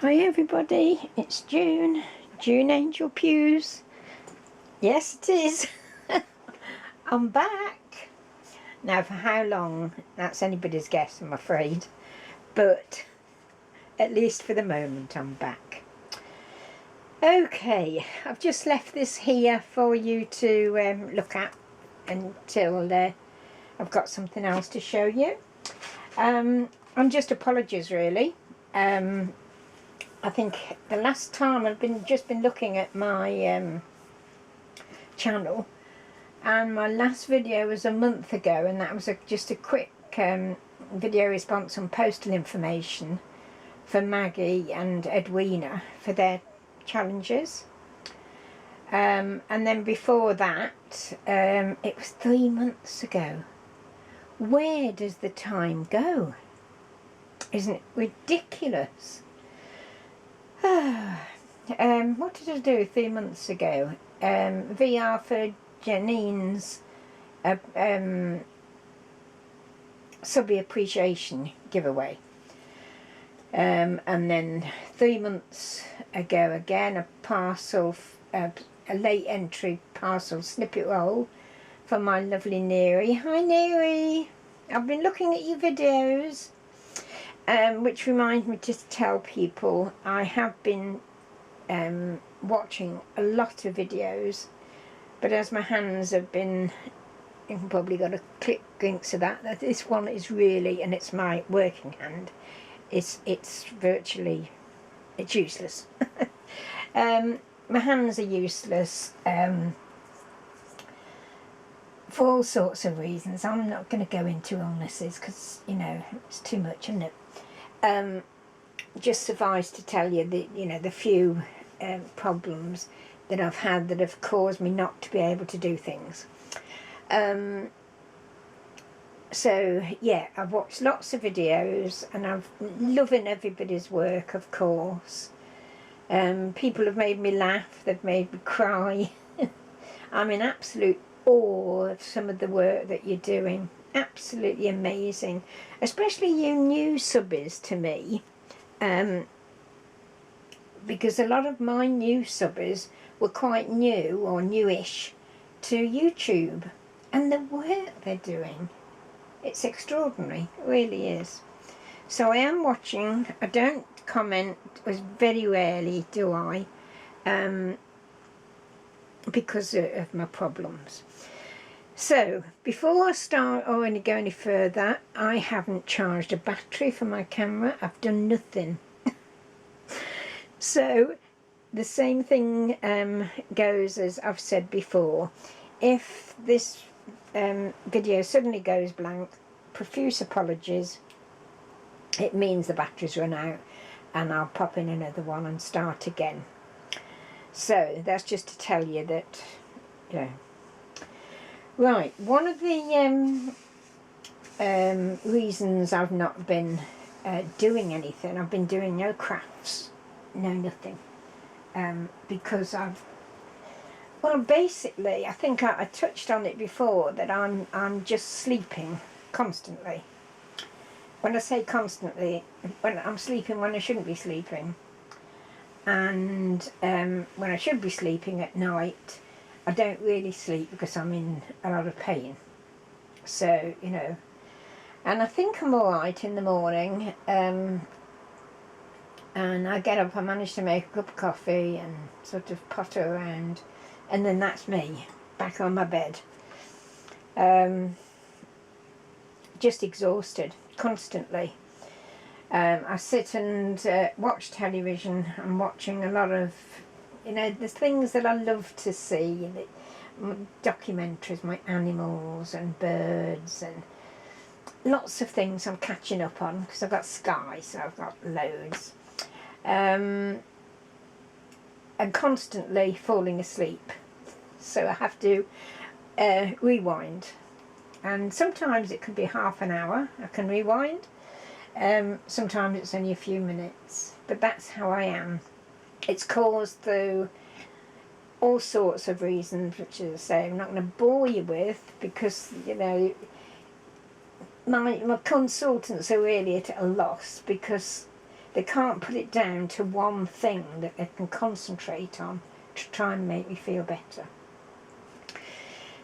Hi everybody, it's June Angel Pews. Yes it is. I'm back. Now for how long, that's anybody's guess I'm afraid, but at least for the moment I'm back. Okay, I've just left this here for you to look at until I've got something else to show you. And just apologies really. I think the last time I've just been looking at my channel, and my last video was a month ago, and that was just a quick video response on postal information for Maggie and Edwina for their challenges. And then before that, it was 3 months ago. Where does the time go? Isn't it ridiculous? What did I do 3 months ago? VR for Janine's subby appreciation giveaway. And then 3 months ago again, a parcel, a late entry parcel snippet roll for my lovely Neri. Hi Neri! I've been looking at your videos. Which reminds me to tell people I have been watching a lot of videos, but as my hands have been, you can probably got a glimpse of that this one is really, and it's my working hand, it's virtually, it's useless. My hands are useless for all sorts of reasons. I'm not going to go into illnesses because, you know, it's too much, isn't it? Just suffice to tell you that, you know, the few problems that I've had that have caused me not to be able to do things. So yeah, I've watched lots of videos and I'm loving everybody's work, of course. People have made me laugh, they've made me cry. I'm in absolute awe of some of the work that you're doing. Absolutely amazing, especially you new subbies to me, because a lot of my new subbies were quite new or newish to YouTube, and the work they're doing, it's extraordinary, it really is. So I am watching. I don't comment, as very rarely do I, because of my problems. So, before I start or go any further, I haven't charged a battery for my camera. I've done nothing. So, the same thing goes as I've said before. If this video suddenly goes blank, profuse apologies. It means the battery's run out and I'll pop in another one and start again. So, that's just to tell you that, you know. Right, one of the reasons I've not been doing anything, I've been doing no crafts, no nothing, because well basically, I think I touched on it before, that I'm just sleeping constantly. When I say constantly, when I'm sleeping when I shouldn't be sleeping, and when I should be sleeping at night, I don't really sleep because I'm in a lot of pain. So, you know, and I think I'm alright in the morning, and I get up, I manage to make a cup of coffee and sort of potter around, and then that's me, back on my bed. Just exhausted, constantly. I sit and watch television. I'm watching a lot of, you know, the things that I love to see, documentaries, my animals and birds and lots of things I'm catching up on because I've got Sky, so I've got loads. And constantly falling asleep. So I have to rewind. And sometimes it can be half an hour I can rewind. Sometimes it's only a few minutes. But that's how I am. It's caused through all sorts of reasons, which, as I say, I'm not going to bore you with, because, you know, my consultants are really at a loss, because they can't put it down to one thing that they can concentrate on to try and make me feel better.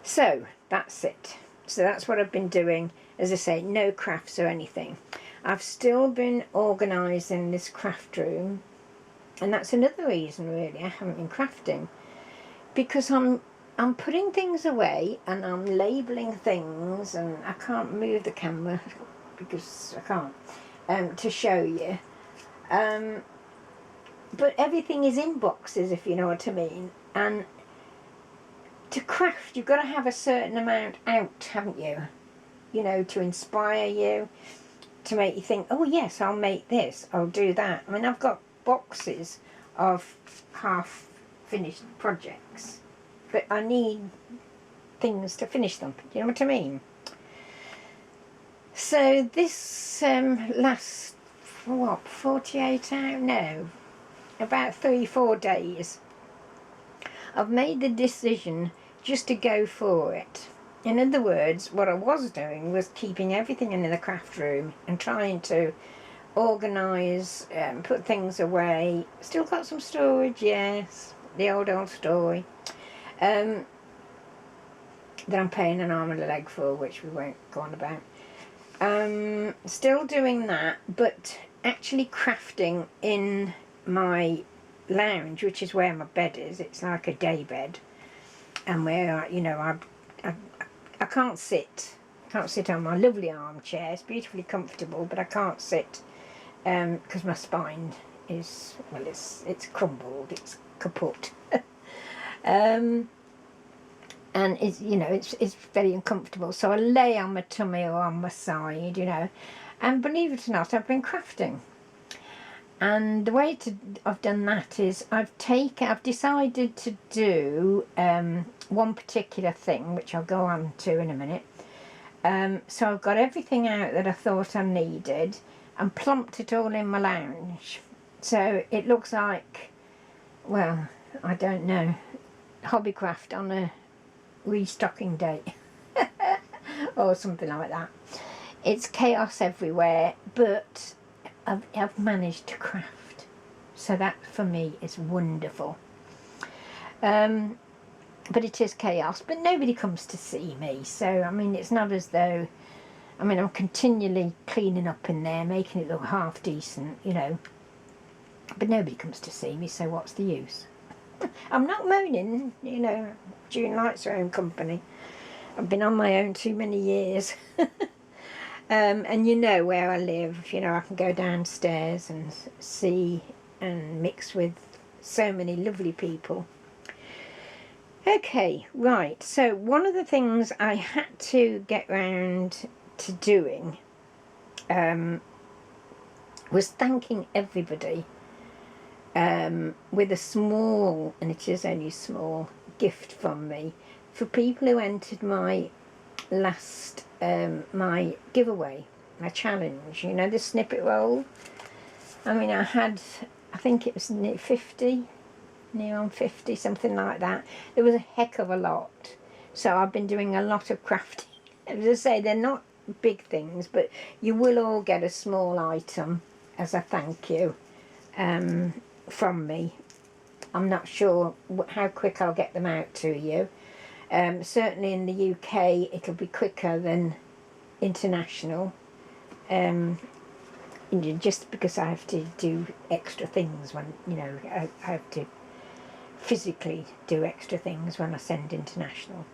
So that's it. So that's what I've been doing. As I say, no crafts or anything. I've still been organising this craft room, and that's another reason really I haven't been crafting, because I'm putting things away and I'm labelling things, and I can't move the camera because I can't to show you. But everything is in boxes, if you know what I mean. And to craft, you've got to have a certain amount out, haven't you? You know, to inspire you, to make you think, oh yes, I'll make this, I'll do that. I mean, I've got boxes of half finished projects, but I need things to finish them. Do you know what I mean? So this last, what, 48 hours? No, about 3-4 days, I've made the decision just to go for it. In other words, what I was doing was keeping everything in the craft room and trying to organise, put things away. Still got some storage, yes, the old story. That I'm paying an arm and a leg for, which we won't go on about. Still doing that, but actually crafting in my lounge, which is where my bed is. It's like a day bed, and where, you know, I can't sit on my lovely armchair. It's beautifully comfortable, but I can't sit because my spine is, well, it's crumbled, it's kaput. And it's, you know, it's very uncomfortable. So I lay on my tummy or on my side, you know, and believe it or not, I've been crafting. And the way I've done that is I've decided to do one particular thing, which I'll go on to in a minute. So I've got everything out that I thought I needed and plumped it all in my lounge. So it looks like, well, I don't know, Hobbycraft on a restocking day or something like that. It's chaos everywhere, but I've managed to craft, so that for me is wonderful. But it is chaos, but nobody comes to see me, so I mean, it's not as though, I mean, I'm continually cleaning up in there, making it look half decent, you know, but nobody comes to see me, so what's the use? I'm not moaning, you know. June likes her own company. I've been on my own too many years. And you know where I live, you know, I can go downstairs and see and mix with so many lovely people. Okay, right, so one of the things I had to get round to doing was thanking everybody with a small, and it is only small, gift from me for people who entered my last my giveaway, my challenge, you know, the snippet roll. I mean, I think it was near on 50, something like that. There was a heck of a lot, so I've been doing a lot of crafting. As I say, they're not big things, but you will all get a small item as a thank you from me. I'm not sure how quick I'll get them out to you. Certainly in the UK it'll be quicker than international, just because I have to do extra things when, you know, I have to physically do extra things when I send international.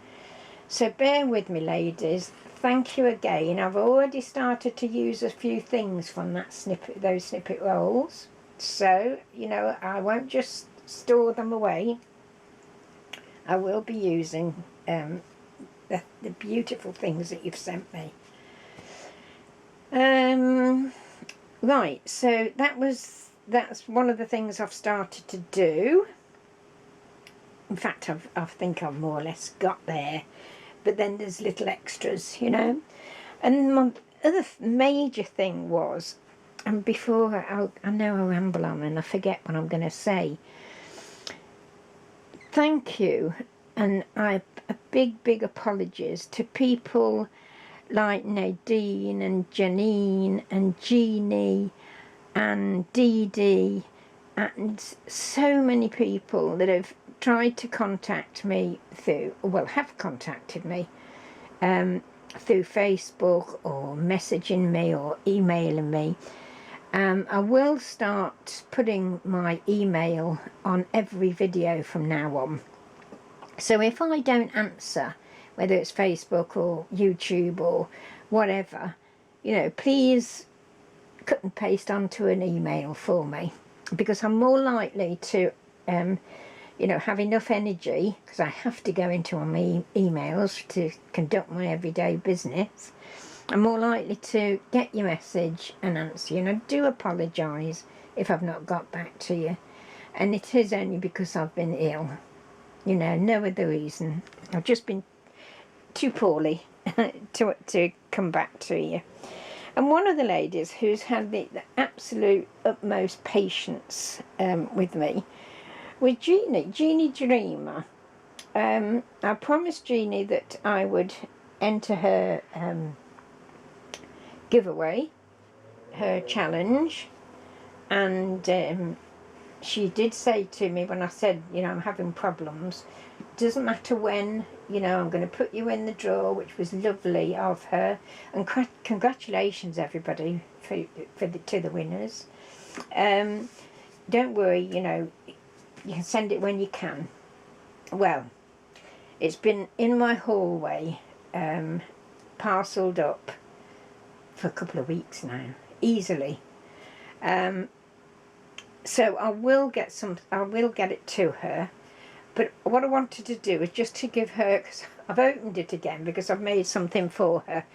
So bear with me, ladies. Thank you again. I've already started to use a few things from those snippet rolls, so, you know, I won't just store them away. I will be using the beautiful things that you've sent me. Right, so that's one of the things I've started to do. In fact, I think I've more or less got there, but then there's little extras, you know. And my other major thing was, and before I know I ramble on and I forget what I'm going to say, thank you, and a big apologies to people like Nadine and Janine and Jeannie and Dee Dee, and so many people that have tried to contact me through, well, have contacted me through Facebook or messaging me or emailing me. I will start putting my email on every video from now on. So if I don't answer, whether it's Facebook or YouTube or whatever, you know, please cut and paste onto an email for me, because I'm more likely to you know, have enough energy, because I have to go into my emails to conduct my everyday business. I'm more likely to get your message and answer you, and I do apologise if I've not got back to you, and it is only because I've been ill, you know, no other reason. I've just been too poorly to come back to you. And one of the ladies who's had the absolute utmost patience with me was Jeannie Dreamer. I promised Jeannie that I would enter her giveaway, her challenge, and she did say to me when I said, you know, I'm having problems, doesn't matter when, you know, I'm going to put you in the draw, which was lovely of her, and congratulations everybody to the winners. Don't worry, you know, you can send it when you can. Well, it's been in my hallway, parcelled up for a couple of weeks now, easily. So I will get it to her. But what I wanted to do is just to give her, because I've opened it again because I've made something for her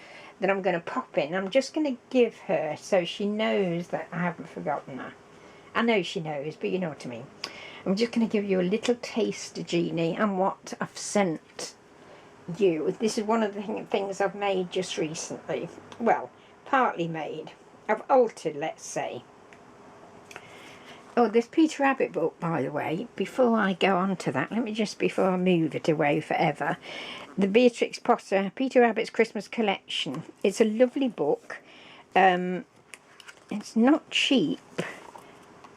that I'm going to pop in. I'm just going to give her so she knows that I haven't forgotten her. I know she knows, but you know what I mean. I'm just going to give you a little taste, Jeannie, and what I've sent you. This is one of the things I've made just recently. Well, partly made. I've altered, let's say. Oh, this Peter Rabbit book, by the way, before I go on to that, let me just, before I move it away forever, the Beatrix Potter, Peter Rabbit's Christmas Collection. It's a lovely book. It's not cheap,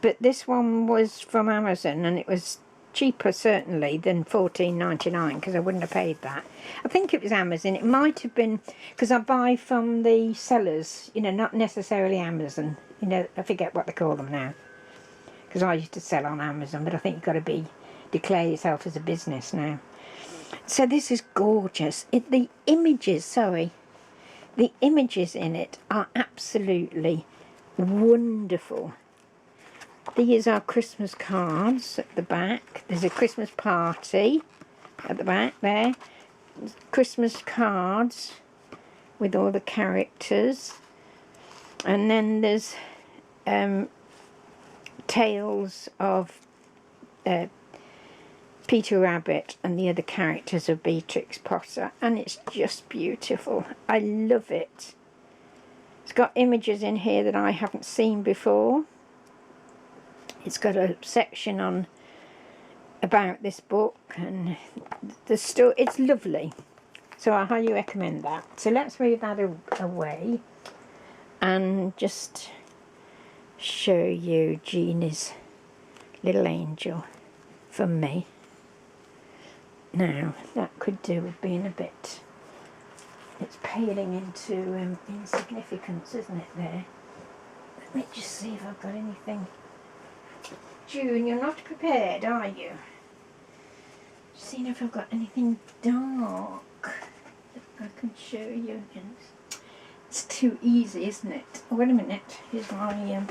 but this one was from Amazon, and it was cheaper, certainly, than $14.99, because I wouldn't have paid that. I think it was Amazon. It might have been, because I buy from the sellers, you know, not necessarily Amazon. You know, I forget what they call them now, because I used to sell on Amazon, but I think you've got to declare yourself as a business now. So this is gorgeous. The images in it are absolutely wonderful. These are Christmas cards at the back. There's a Christmas party at the back there. Christmas cards with all the characters. And then there's tales of Peter Rabbit and the other characters of Beatrix Potter, and it's just beautiful. I love it. It's got images in here that I haven't seen before. It's got a section on about this book, and the story. It's lovely, so I highly recommend that. So let's move that away and just show you Jeannie's little angel from me. Now that could do with being a bit, it's paling into insignificance, isn't it, there? Let me just see if I've got anything. June, you're not prepared, are you? Just seeing if I've got anything dark that I can show you. It's too easy, isn't it? Oh, wait a minute. Here's my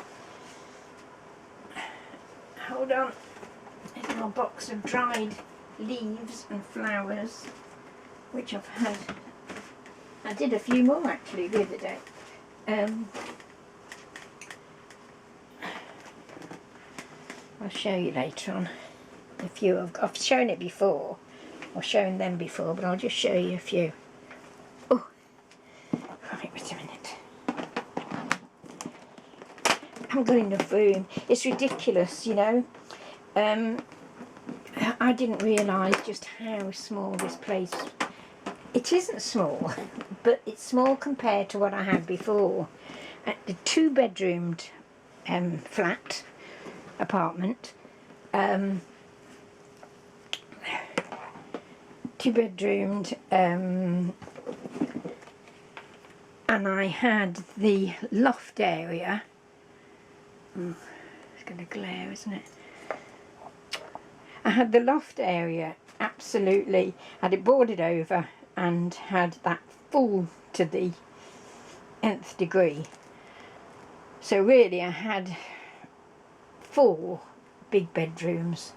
hold on. Here's my box of dried leaves and flowers, which I've had. I did a few more actually the other day. I'll show you later on a few. I've shown it before, or shown them before, but I'll just show you a few. Oh, right, wait a minute. I haven't got enough room. It's ridiculous, you know. I didn't realise just how small this place. It isn't small, but it's small compared to what I had before. The two-bedroomed flat apartment. 2-bedroomed, and I had the loft area. It's going to glare, isn't it? I had the loft area absolutely, had it boarded over and had that full to the nth degree. So really I had 4 big bedrooms,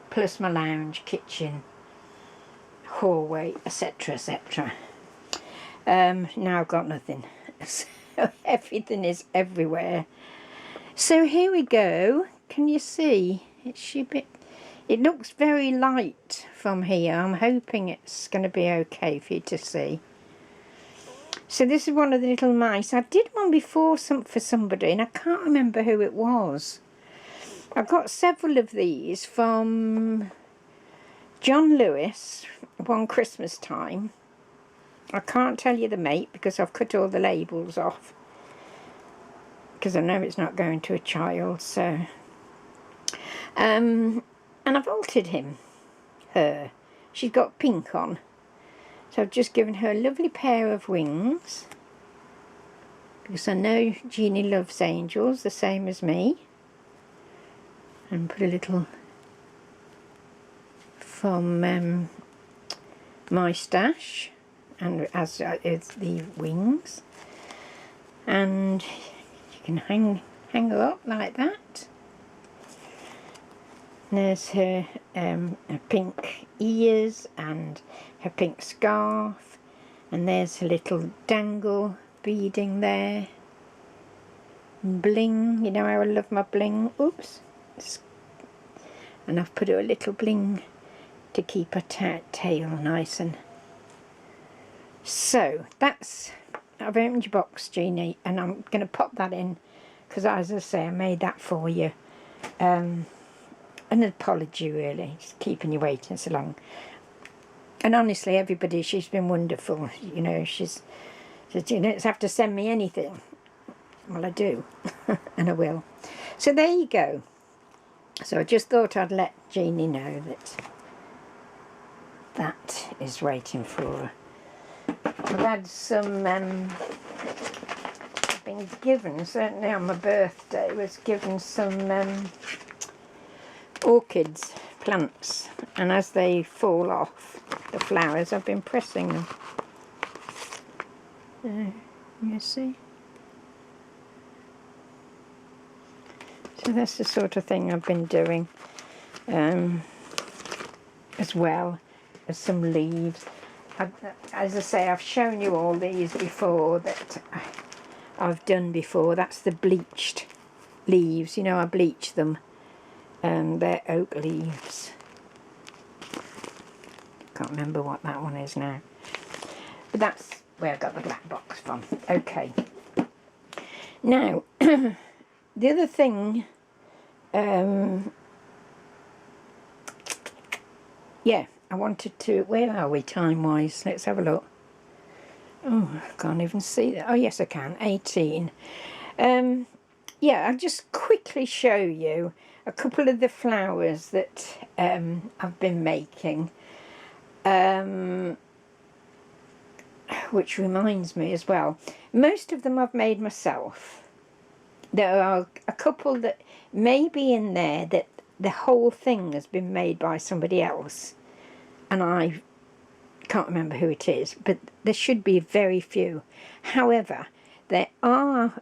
plus my lounge, kitchen, hallway, etc, etc. Now I've got nothing, so everything is everywhere. So here we go. Can you see? It looks very light from here. I'm hoping it's going to be okay for you to see. So this is one of the little mice. I did one before for somebody, and I can't remember who it was. I've got several of these from John Lewis, one Christmas time. I can't tell you the make because I've cut all the labels off, because I know it's not going to a child. So, and I've altered her. She's got pink on. So I've just given her a lovely pair of wings, because I know Jeannie loves angels the same as me. And put a little from my stash, and as is the wings. And you can hang her up like that. There's her pink ears and her pink scarf, and there's her little dangle beading there. Bling, you know how I love my bling. Oops. And I've put her a little bling to keep her tail nice. And so that's, I've opened your box, Jeannie, and I'm going to pop that in, because as I say, I made that for you. An apology really, just keeping you waiting so long. And honestly, everybody, she's been wonderful. You know, she's you don't have to send me anything. Well, I do, and I will. So there you go. So I just thought I'd let Jeannie know that is waiting for her. I've had some, I've been given, certainly on my birthday, was given some orchids, plants, and as they fall off the flowers, I've been pressing them. You see? So that's the sort of thing I've been doing, as well as some leaves. As I say, I've shown you all these before that I've done before. That's the bleached leaves. You know, I bleach them. They're oak leaves. Can't remember what that one is now. But that's where I got the black box from. Okay. Now, the other thing, yeah, I wanted to, where are we time-wise? Let's have a look. Oh, I can't even see that. Oh, yes, I can. 18. Yeah, I'll just quickly show you a couple of the flowers that I've been making. Which reminds me as well, most of them I've made myself. There are a couple that may be in there that the whole thing has been made by somebody else, and I can't remember who it is, but there should be very few. However, there are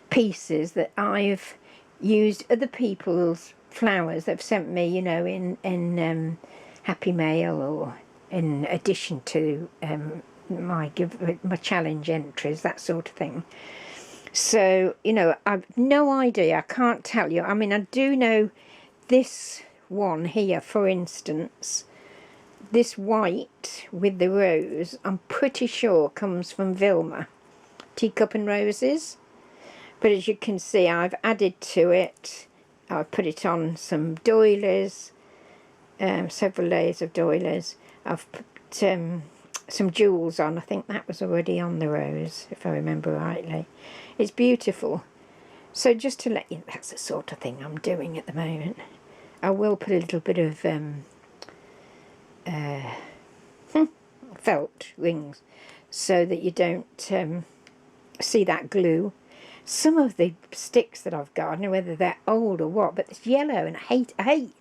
pieces that I've used other people's flowers that have sent me, you know, in Happy Mail, or in addition to my challenge entries, that sort of thing. So, you know, I've no idea, I can't tell you. I mean, I do know this one here, for instance, this white with the rose, I'm pretty sure comes from Vilma, Teacup and Roses. But as you can see, I've added to it, I've put it on some doilies, several layers of doilies. I've put some jewels on. I think that was already on the rose, if I remember rightly. It's beautiful. So just to let you know, that's the sort of thing I'm doing at the moment. I will put a little bit of felt rings so that you don't see that glue. Some of the sticks that I've got, I don't know whether they're old or what, but it's yellow, and I hate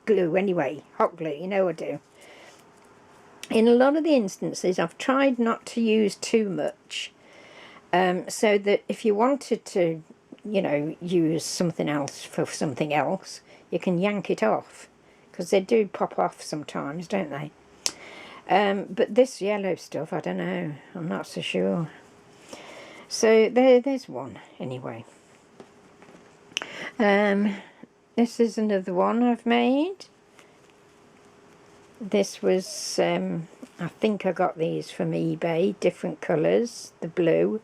glue anyway, hot glue, you know I do. In a lot of the instances, I've tried not to use too much, so that if you wanted to, you know, use something else for something else, you can yank it off, because they do pop off sometimes, don't they? But this yellow stuff, I don't know, I'm not so sure. So there's one anyway. This is another one I've made. This was, I think I got these from eBay, different colours, the blue,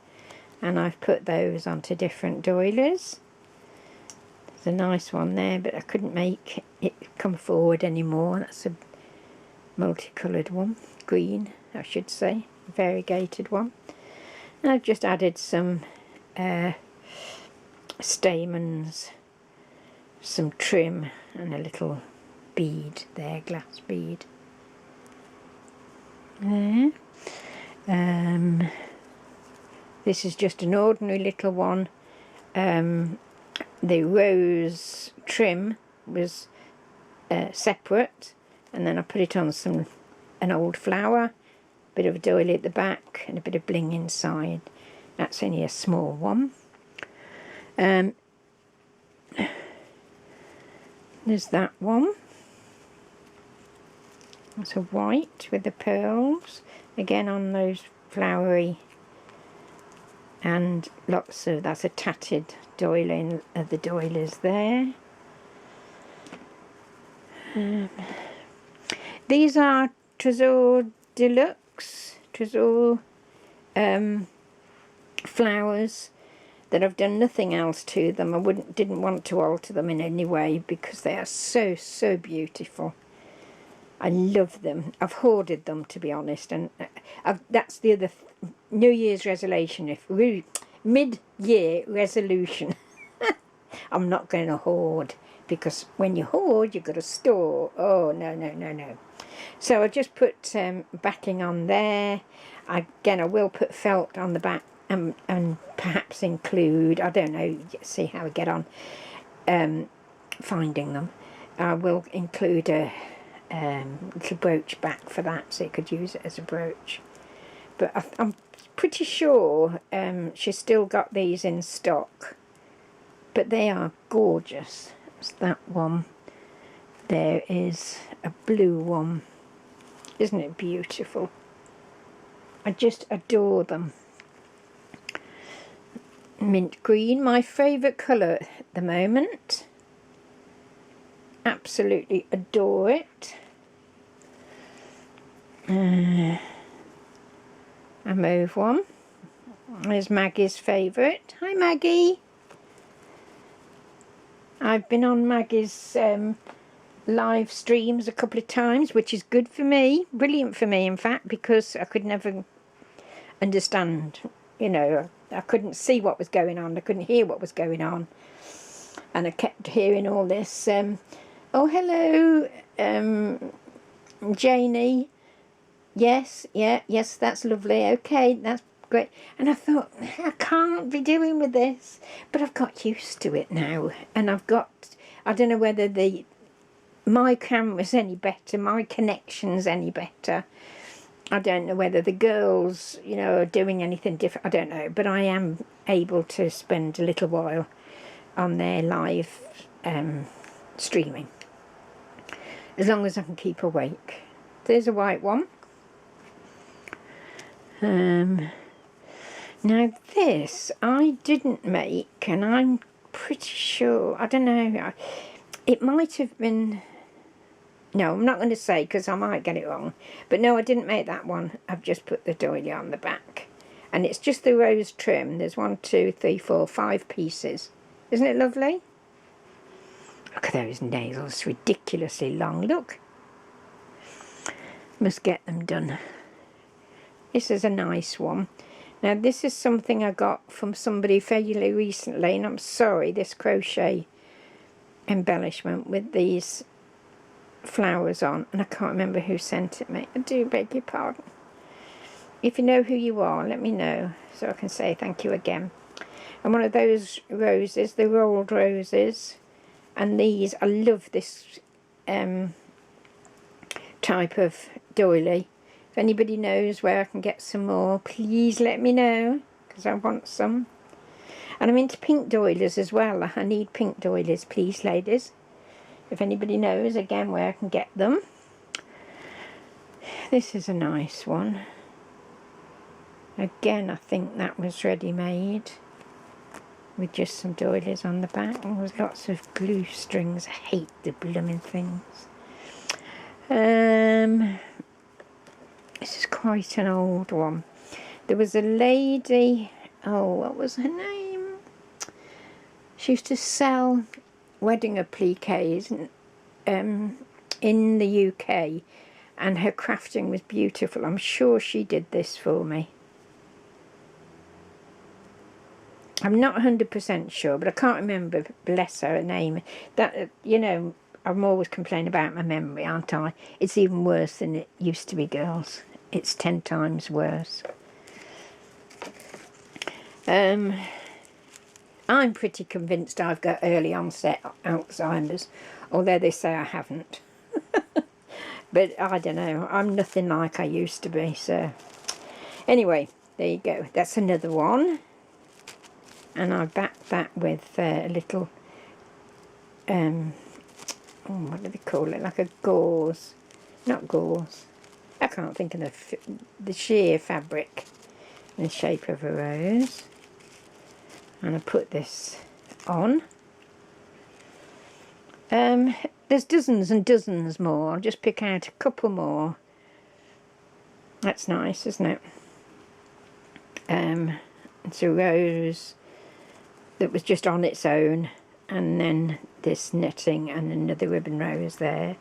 and I've put those onto different doilies. There's a nice one there, but I couldn't make it come forward anymore. That's a multicoloured one, green I should say, variegated one. And I've just added some stamens, some trim, and a little bead there, glass bead. There. This is just an ordinary little one. The rose trim was separate, and then I put it on an old flower, bit of a doily at the back, and a bit of bling inside. That's only a small one. There's that one. That's a white with the pearls, again on those flowery, and lots of, that's a tattered doily of the doilies there. These are Trésor Deluxe, Trésor flowers that I've done nothing else to them. I didn't want to alter them in any way because they are so beautiful. I love them. I've hoarded them, to be honest, and that's the other New Year's resolution. If really mid-year resolution, I'm not going to hoard, because when you hoard, you've got to store. Oh no. So I just put backing on there. Again, I will put felt on the back, and perhaps include, I don't know, see how I get on finding them. I will include a little brooch back for that, so you could use it as a brooch. But I'm pretty sure she's still got these in stock, but they are gorgeous. It's that one. There is a blue one. Isn't it beautiful? I just adore them. Mint green, my favourite colour at the moment. Absolutely adore it. A mauve one. There's Maggie's favourite. Hi Maggie. I've been on Maggie's live streams a couple of times, which is good for me, brilliant for me in fact, because I could never understand, you know, I couldn't see what was going on, I couldn't hear what was going on, and I kept hearing all this, oh hello Janie, yes, that's lovely, okay, that's great. And I thought, I can't be doing with this, but I've got used to it now, and I've got, I don't know whether my camera's any better, my connection's any better. I don't know whether the girls, you know, are doing anything different. I don't know, but I am able to spend a little while on their live streaming, as long as I can keep awake. There's a white one. Now this I didn't make, and I'm pretty sure, I don't know, it might have been, no, I'm not going to say because I might get it wrong, but no, I didn't make that one. I've just put the doily on the back, and it's just the rose trim. There's 1, 2, 3, 4, 5 pieces. Isn't it lovely? Look at those nails, ridiculously long. Look, must get them done. This is a nice one. Now this is something I got from somebody fairly recently, and I'm sorry, this crochet embellishment with these flowers on, and I can't remember who sent it me. I do beg your pardon. If you know who you are, let me know so I can say thank you again. And one of those roses, the rolled roses, and these, I love this type of doily. If anybody knows where I can get some more, please let me know, because I want some. And I'm into pink doilies as well. I need pink doilies, please, ladies. If anybody knows, again, where I can get them. This is a nice one. Again, I think that was ready-made, with just some doilies on the back. And there's lots of glue strings. I hate the blooming things. This is quite an old one. There was a lady, oh, what was her name? She used to sell wedding appliques in the UK, and her crafting was beautiful. I'm sure she did this for me. I'm not 100% sure, but I can't remember, bless her name. That, you know, I'm always complaining about my memory, aren't I? It's even worse than it used to be, girls. It's 10 times worse. I'm pretty convinced I've got early onset Alzheimer's, although they say I haven't. But I don't know, I'm nothing like I used to be, so. Anyway, there you go. That's another one. And I backed that with a little, oh, what do they call it? Like a gauze. Not gauze. I can't think of the sheer fabric in the shape of a rose. And I put this on. There's dozens and dozens more. I'll just pick out a couple more. That's nice, isn't it? It's a rose that was just on its own, and then this netting and another ribbon rose there.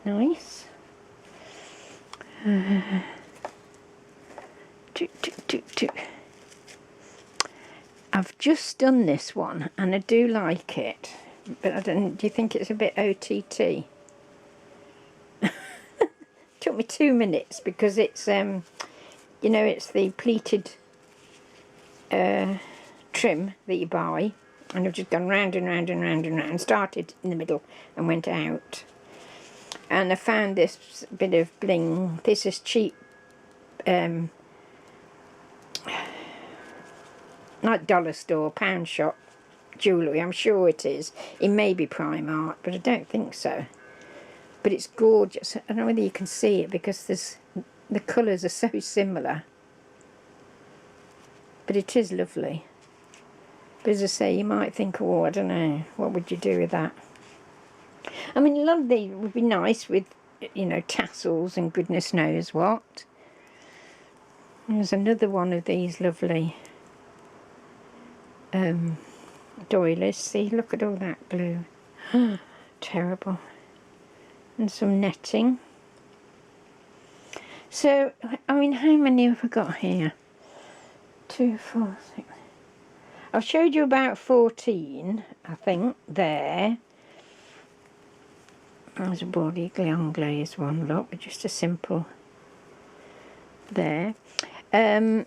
Nice. I've just done this one and I do like it, but I don't. Do you think it's a bit OTT? Took me 2 minutes because it's you know, it's the pleated trim that you buy, and I've just gone round and round and round and round, started in the middle and went out. And I found this bit of bling. This is cheap, like dollar store, pound shop jewellery. I'm sure it is. It may be Primark, but I don't think so. But it's gorgeous. I don't know whether you can see it because the colours are so similar. But it is lovely. But as I say, you might think, oh, I don't know, what would you do with that? I mean, a lot of these would be nice with, you know, tassels and goodness knows what. There's another one of these lovely doilies. See, look at all that glue. Terrible. And some netting. So, I mean, how many have I got here? 2, 4, 6. I've showed you about 14, I think, there. There's a body glazed one, look, with just a simple there. But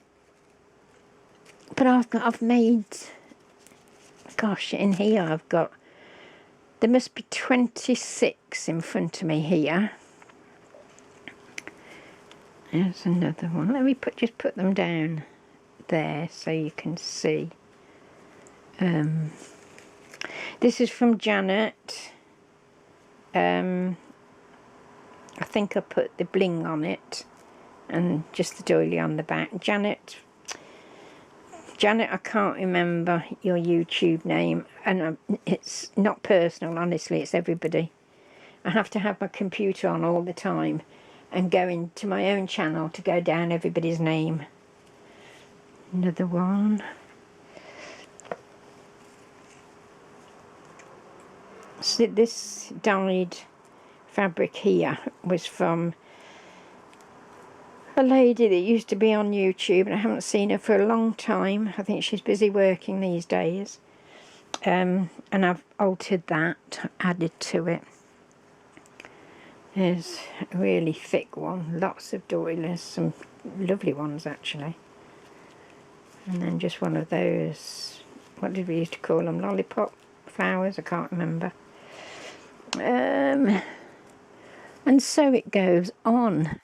I've made, gosh, in here I've got, there must be 26 in front of me here. There's another one. Let me just put them down there so you can see. This is from Janet. I think I put the bling on it and just the doily on the back. Janet, I can't remember your YouTube name, and it's not personal, honestly, it's everybody. I have to have my computer on all the time and go into my own channel to go down everybody's name. Another one. So this dyed fabric here was from a lady that used to be on YouTube, and I haven't seen her for a long time. I think she's busy working these days. And I've altered that, added to it. There's a really thick one, lots of doilies, some lovely ones actually. And then just one of those, what did we used to call them, lollipop flowers, I can't remember. And so it goes on.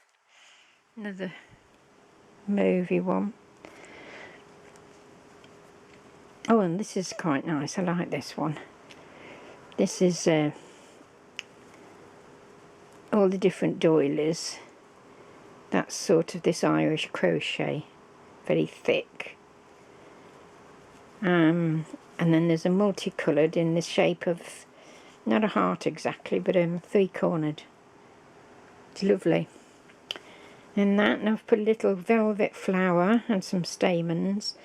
Another movie one. Oh, and this is quite nice, I like this one. This is all the different doilies. That's sort of this Irish crochet, very thick. And then there's a multicoloured in the shape of, not a heart exactly, but three-cornered. It's lovely. And that, and I've put a little velvet flower and some stamens.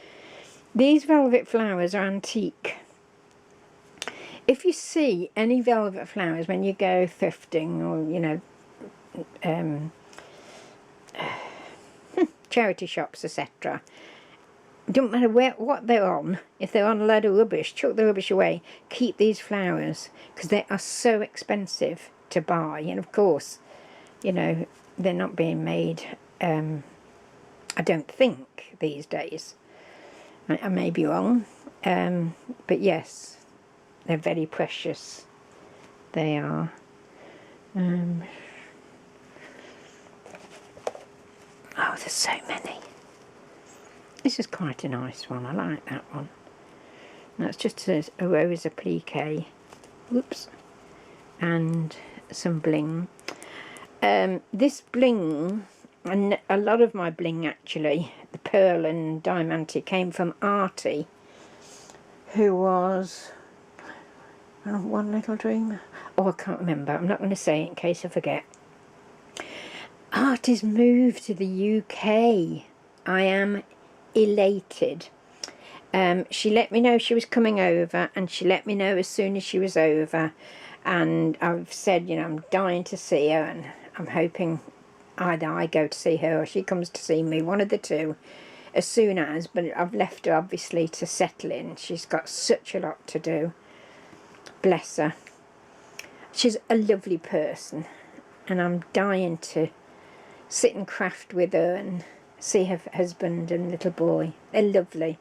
These velvet flowers are antique. If you see any velvet flowers when you go thrifting or, you know, charity shops, etc., don't matter what they're on, if they're on a load of rubbish, chuck the rubbish away, keep these flowers, because they are so expensive to buy. And of course, you know, they're not being made, I don't think, these days. I may be wrong, but yes, they're very precious. They are. Oh, there's so many. This is quite a nice one. I like that one. That's just a rose applique. Whoops. And some bling. This bling, and a lot of my bling actually, the pearl and diamante, came from Artie, who was One Little Dream. Oh, I can't remember. I'm not going to say it in case I forget. Artie's moved to the UK. I am elated. She let me know she was coming over, and she let me know as soon as she was over, and I've said, you know, I'm dying to see her, and I'm hoping either I go to see her or she comes to see me, one of the two, as soon as, but I've left her obviously to settle in. She's got such a lot to do, bless her. She's a lovely person, and I'm dying to sit and craft with her and see her husband and little boy. They're lovely.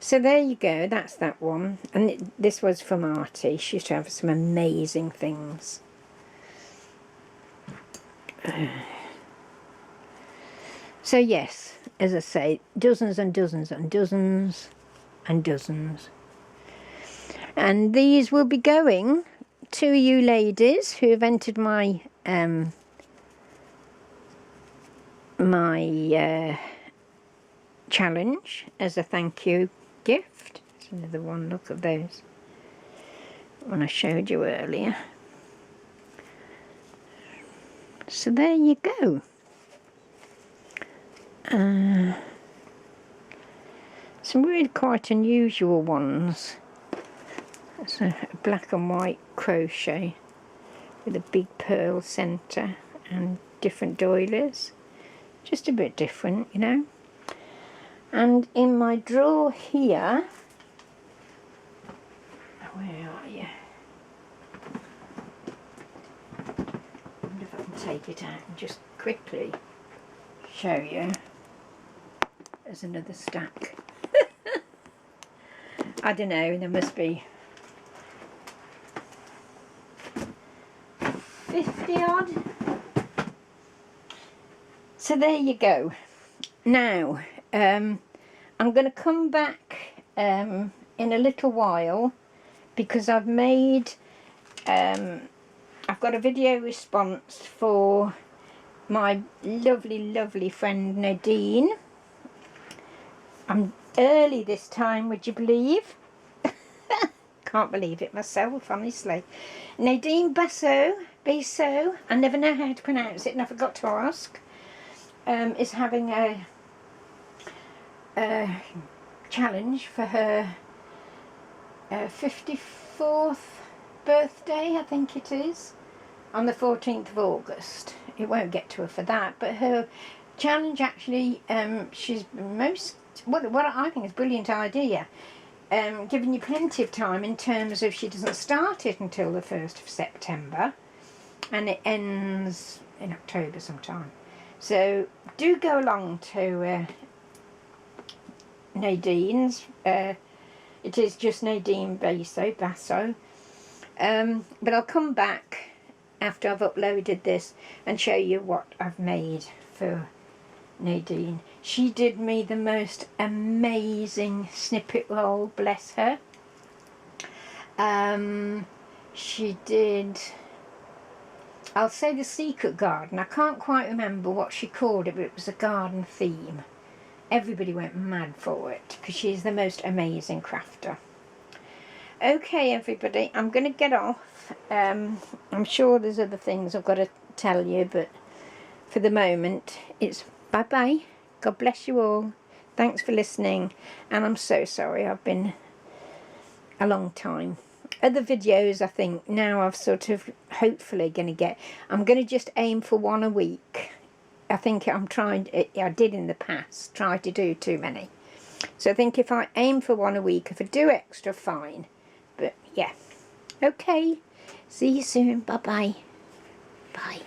So there you go, that's that one. And this was from Artie. She used to have some amazing things. So yes, as I say, dozens and dozens and dozens and dozens. And these will be going to you ladies who have entered my challenge as a thank you gift. There's another one, look at those, one I showed you earlier. So there you go. Some really quite unusual ones. It's a black and white crochet with a big pearl centre and different doilies. Just a bit different, you know. And in my drawer here, where are you? I wonder if I can take it out and just quickly show you. There's another stack. I don't know, there must be 50 odd. So there you go. Now, I'm going to come back in a little while, because I've made, I've got a video response for my lovely, lovely friend Nadine. I'm early this time, would you believe? Can't believe it myself, honestly. Nadine Basso, I never know how to pronounce it and I forgot to ask, is having a challenge for her 54th birthday, I think it is, on the 14th of August. It won't get to her for that, but her challenge actually, she's what I think is a brilliant idea. Giving you plenty of time in terms of she doesn't start it until the 1st of September and it ends in October sometime. So do go along to Nadine's. It is just Nadine Basso. But I'll come back after I've uploaded this and show you what I've made for Nadine. She did me the most amazing snippet roll, bless her. She did, I'll say the secret garden. I can't quite remember what she called it, but it was a garden theme. Everybody went mad for it because she's the most amazing crafter. Okay everybody, I'm going to get off. I'm sure there's other things I've got to tell you, but for the moment it's bye bye. God bless you all. Thanks for listening, and I'm so sorry I've been a long time. Other videos, I think now I've sort of hopefully going to get, I'm going to just aim for one a week. I think I'm trying, I did in the past try to do too many, so I think if I aim for one a week, if I do extra, fine. But yeah, okay, see you soon. Bye bye. Bye.